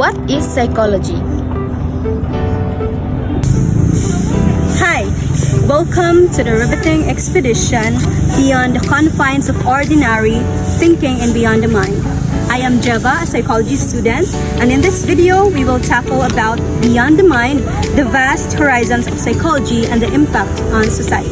What is psychology? Hi! Welcome to the riveting expedition beyond the confines of ordinary thinking and beyond the mind. I am Jevah, a psychology student, and in this video, we will tackle about beyond the mind, the vast horizons of psychology and the impact on society.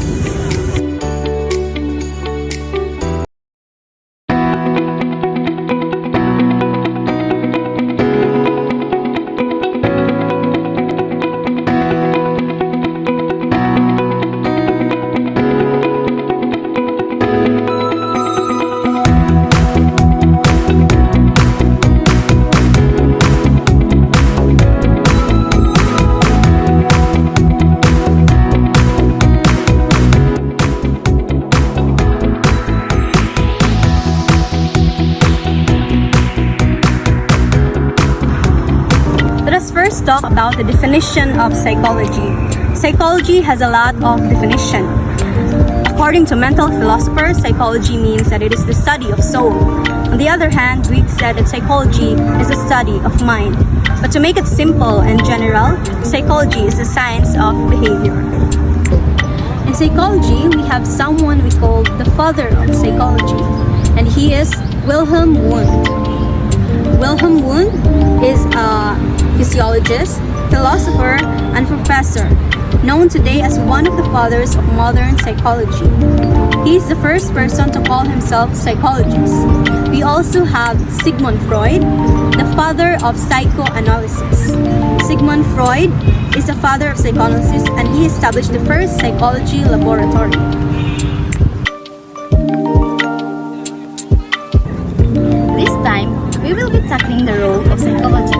First, talk about the definition of psychology. Psychology has a lot of definition. According to mental philosophers, psychology means that it is the study of soul. On the other hand, Greeks said that psychology is the study of mind. But to make it simple and general, psychology is the science of behavior. In psychology, we have someone we call the father of psychology, and he is Wilhelm Wundt. Wilhelm Wundt is a physiologist, philosopher, and professor, known today as one of the fathers of modern psychology. He is the first person to call himself psychologist. We also have Sigmund Freud, the father of psychoanalysis. Sigmund Freud is the father of psychoanalysis, and he established the first psychology laboratory. This time, we will be tackling the role of psychology.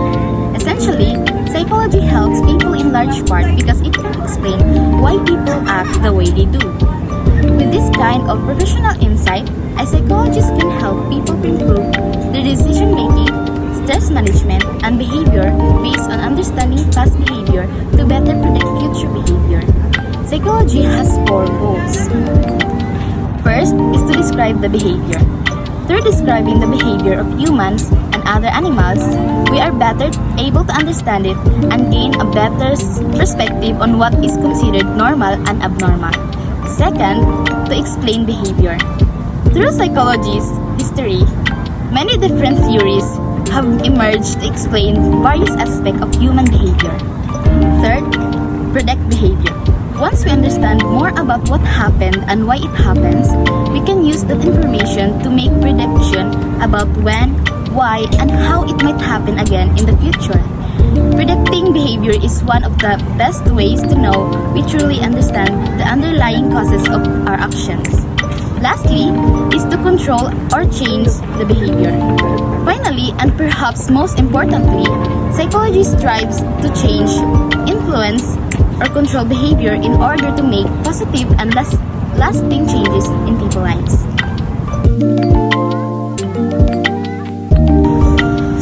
Essentially, psychology helps people in large part because it can explain why people act the way they do. With this kind of professional insight, a psychologist can help people improve their decision-making, stress management, and behavior based on understanding past behavior to better predict future behavior. Psychology has 4 goals. First is to describe the behavior. Through describing the behavior of humans and other animals, we are better able to understand it and gain a better perspective on what is considered normal and abnormal. Second, to explain behavior. Through psychology's history, many different theories have emerged to explain various aspects of human behavior. Third, predict behavior. Once we understand more about what happened and why it happens, we can use that information to make prediction about when, why, and how it might happen again in the future. Predicting behavior is one of the best ways to know we truly understand the underlying causes of our actions. Lastly, is to control or change the behavior. Finally, and perhaps most importantly, psychology strives to change, influence, or control behavior in order to make positive and lasting changes in people's lives.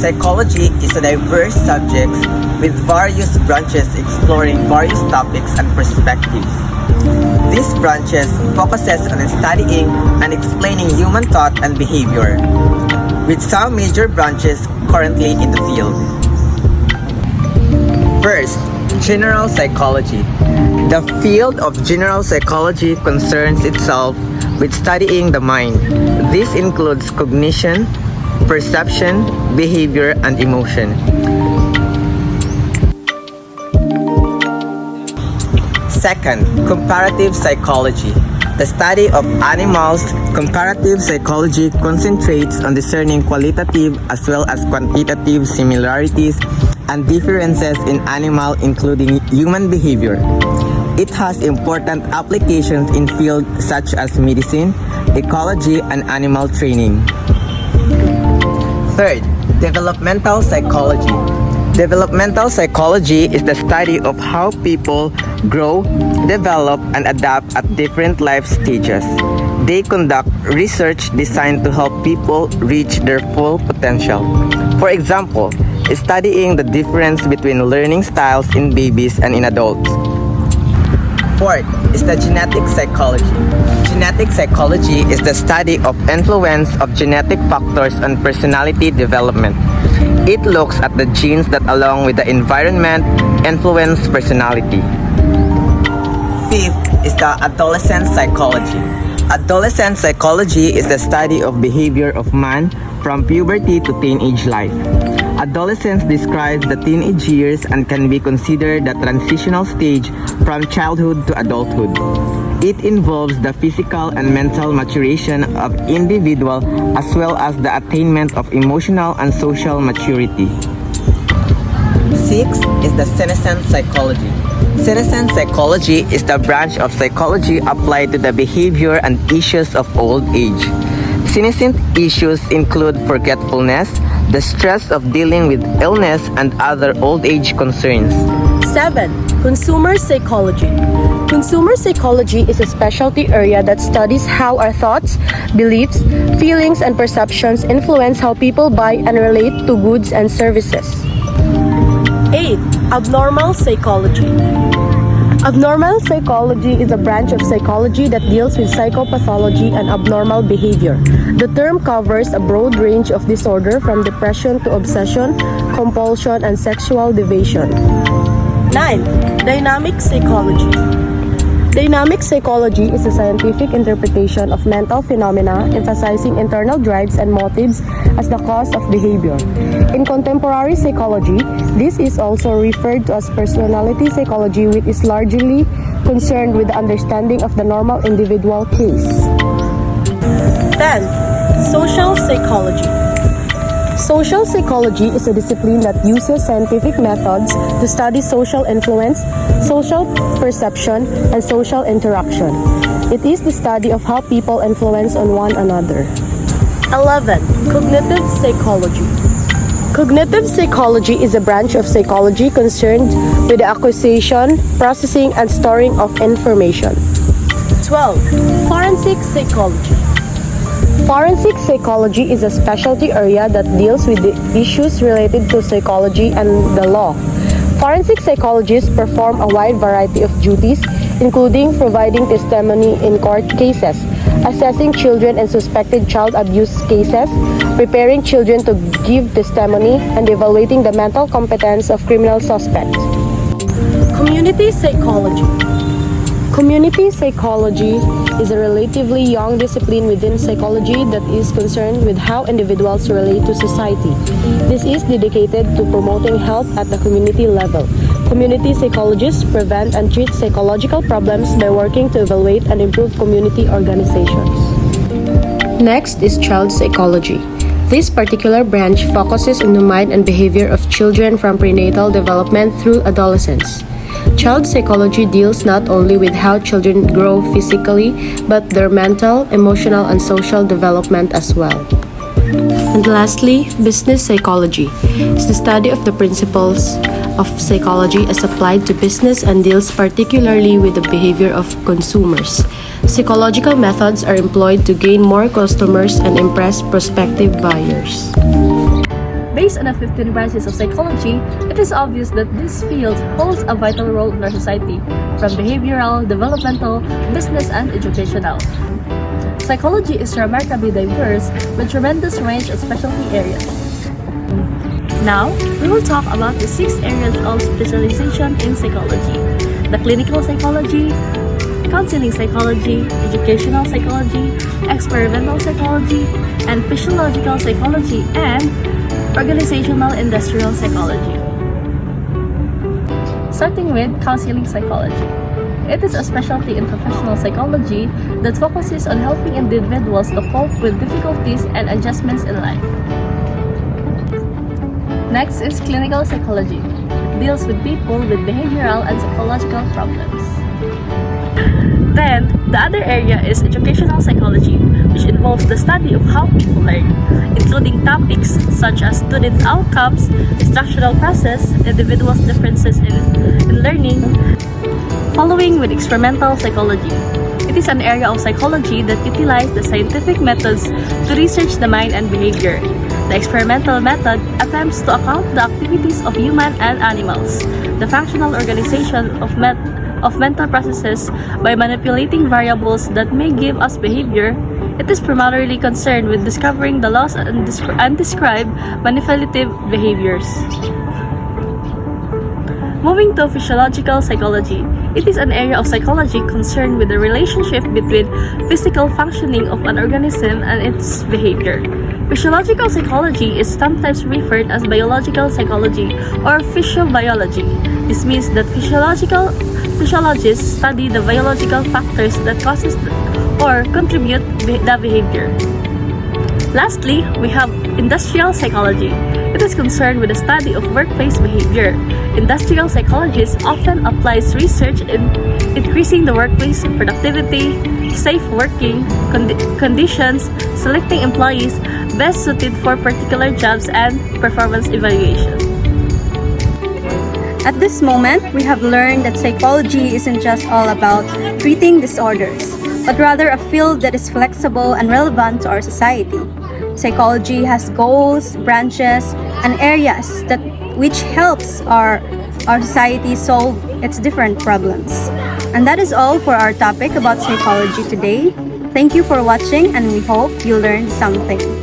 Psychology is a diverse subject with various branches exploring various topics and perspectives. These branches focuses on studying and explaining human thought and behavior, with some major branches currently in the field. First, general psychology. The field of general psychology concerns itself with studying the mind. This includes cognition, perception, behavior, and emotion. Second, comparative psychology. The study of animals. Comparative psychology concentrates on discerning qualitative as well as quantitative similarities and differences in animal, including human behavior. It has important applications in fields such as medicine, ecology, and animal training. Third, developmental psychology. Developmental psychology is the study of how people grow, develop, and adapt at different life stages. They conduct research designed to help people reach their full potential. For example, studying the difference between learning styles in babies and in adults. Fourth is the genetic psychology. Genetic psychology is the study of influence of genetic factors on personality development. It looks at the genes that, along with the environment, influence personality. Fifth is the adolescent psychology. Adolescent psychology is the study of behavior of man from puberty to teenage life. Adolescence describes the teenage years and can be considered the transitional stage from childhood to adulthood. It involves the physical and mental maturation of individual as well as the attainment of emotional and social maturity. Sixth is the senescent psychology. Senescent psychology is the branch of psychology applied to the behavior and issues of old age. Senescent issues include forgetfulness, the stress of dealing with illness, and other old age concerns. 7. Consumer psychology. Consumer psychology is a specialty area that studies how our thoughts, beliefs, feelings, and perceptions influence how people buy and relate to goods and services. 8. Abnormal psychology. Abnormal psychology is a branch of psychology that deals with psychopathology and abnormal behavior. The term covers a broad range of disorder from depression to obsession, compulsion, and sexual deviation. 9. Dynamic psychology. Dynamic psychology is a scientific interpretation of mental phenomena emphasizing internal drives and motives as the cause of behavior. In contemporary psychology, this is also referred to as personality psychology, which is largely concerned with the understanding of the normal individual case. 10. Social psychology. Social psychology is a discipline that uses scientific methods to study social influence, social perception, and social interaction. It is the study of how people influence on one another. 11. Cognitive psychology. Cognitive psychology is a branch of psychology concerned with the acquisition, processing, and storing of information. 12. Forensic psychology. Forensic psychology is a specialty area that deals with the issues related to psychology and the law. Forensic psychologists perform a wide variety of duties, including providing testimony in court cases, assessing children and suspected child abuse cases, preparing children to give testimony, and evaluating the mental competence of criminal suspects. Community psychology. Community psychology is a relatively young discipline within psychology that is concerned with how individuals relate to society. This is dedicated to promoting health at the community level. Community psychologists prevent and treat psychological problems by working to evaluate and improve community organizations. Next is child psychology. This particular branch focuses on the mind and behavior of children from prenatal development through adolescence. Child psychology deals not only with how children grow physically, but their mental, emotional, and social development as well. And lastly, business psychology is the study of the principles of psychology as applied to business and deals particularly with the behavior of consumers. Psychological methods are employed to gain more customers and impress prospective buyers. Based on the 15 branches of psychology, it is obvious that this field holds a vital role in our society, from behavioral, developmental, business, and educational. Psychology is remarkably diverse with tremendous range of specialty areas. Now, we will talk about the 6 areas of specialization in psychology: the clinical psychology, counseling psychology, educational psychology, experimental psychology, and physiological psychology, and organizational industrial psychology. Starting with counseling psychology. It is a specialty in professional psychology that focuses on helping individuals to cope with difficulties and adjustments in life. Next is clinical psychology. It deals with people with behavioral and psychological problems. Then, the other area is educational psychology, which involves the study of how people learn, including topics such as students' outcomes, instructional process, individuals' differences in learning. Following with experimental psychology. It is an area of psychology that utilizes the scientific methods to research the mind and behavior. The experimental method attempts to account the activities of human and animals, the functional organization of mental processes by manipulating variables that may give us behavior, It is primarily concerned with discovering the lost and undescribed manipulative behaviors. Moving to physiological psychology, it is an area of psychology concerned with the relationship between physical functioning of an organism and its behavior. Physiological psychology is sometimes referred as biological psychology or physiobiology. This means that physiologists study the biological factors that causes or contribute the behavior. Lastly, we have industrial psychology. It is concerned with the study of workplace behavior. Industrial psychologists often applies research in increasing the workplace productivity, safe working conditions, selecting employees best suited for particular jobs, and performance evaluation. At this moment, we have learned that psychology isn't just all about treating disorders, but rather a field that is flexible and relevant to our society. Psychology has goals, branches, and areas which helps our society solve its different problems. And that is all for our topic about psychology today. Thank you for watching, and we hope you learned something.